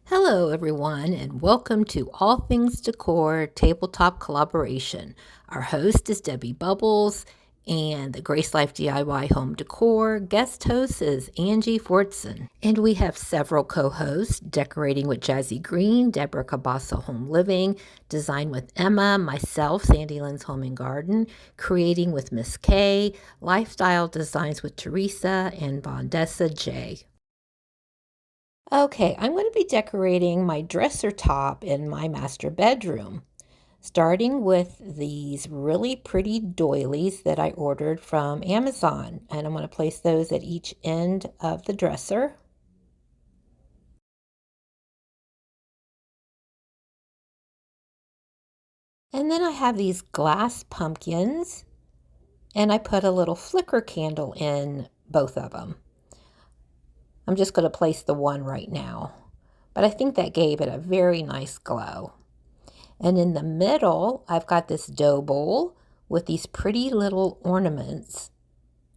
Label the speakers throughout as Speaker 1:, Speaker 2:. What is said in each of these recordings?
Speaker 1: Hello, everyone, and welcome to All Things Decor Tabletop Collaboration. Our host is Debbie Bubbles, and the Grace Life DIY Home Decor guest host is Angie Fortson. And we have several co hosts: Decorating with Jazzy Green, Deborah Cabasso Home Living, Design with Emma, myself, Sandy Lynn's Home and Garden, Creating with Miss Kay, Lifestyle Designs with Teresa, and Bondessa J. Okay, I'm going to be decorating my dresser top in my master bedroom, starting with these really pretty doilies that I ordered from Amazon. And I'm going to place those at each end of the dresser. And then I have these glass pumpkins, and I put a little flicker candle in both of them. I'm just going to place the one right now, but I think that gave it a very nice glow. And in the middle, I've got this dough bowl with these pretty little ornaments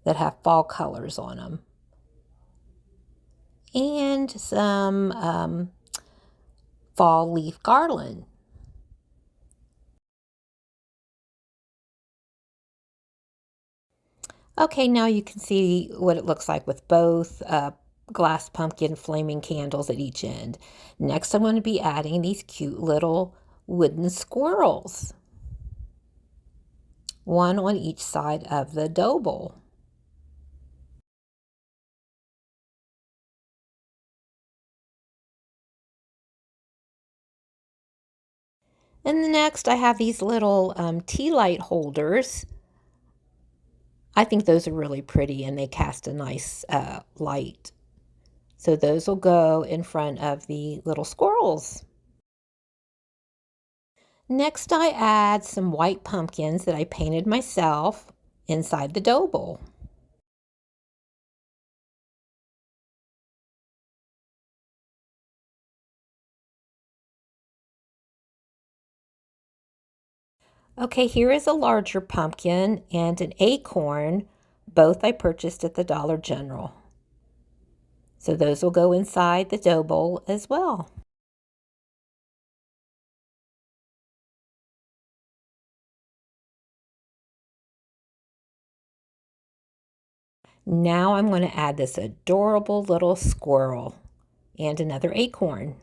Speaker 1: that have fall colors on them. And some fall leaf garland. Okay, now you can see what it looks like with both glass pumpkin flaming candles at each end. Next, I'm going to be adding these cute little wooden squirrels, one on each side of the dough bowl. And next, I have these little tea light holders. I think those are really pretty and they cast a nice light. So those will go in front of the little squirrels. Next, I add some white pumpkins that I painted myself inside the dough bowl. Okay, here is a larger pumpkin and an acorn. Both I purchased at the Dollar General. So those will go inside the dough bowl as well. Now I'm going to add this adorable little squirrel and another acorn.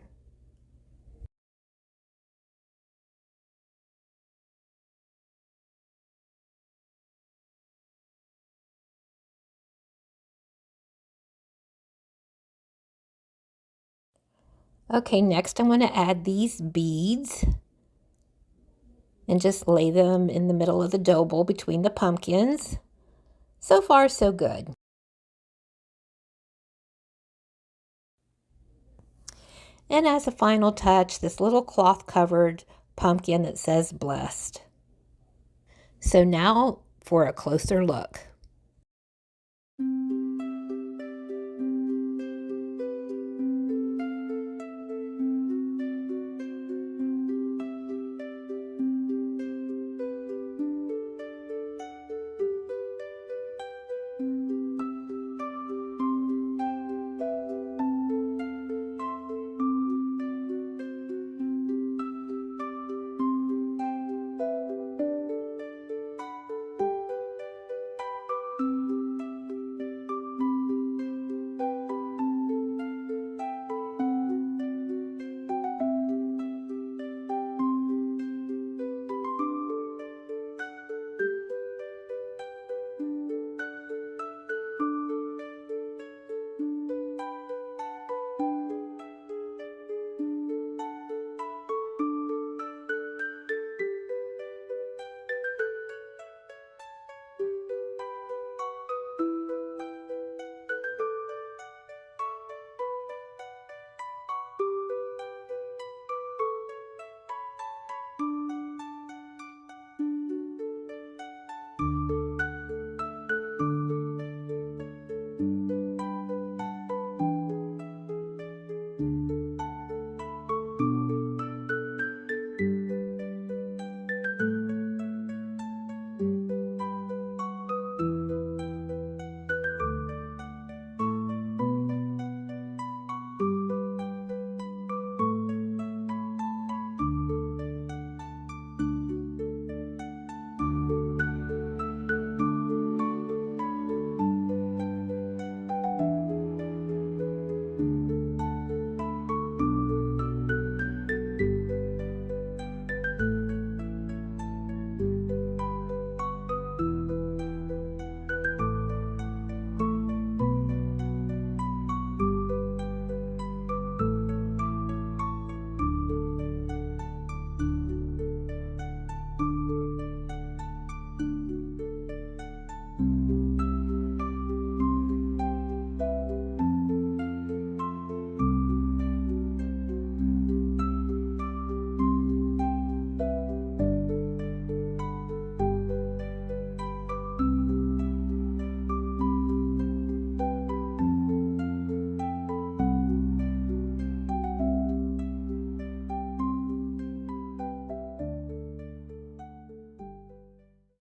Speaker 1: Okay, next I'm going to add these beads and just lay them in the middle of the dough bowl between the pumpkins. So far, so good. And as a final touch, this little cloth covered pumpkin that says blessed. So now for a closer look.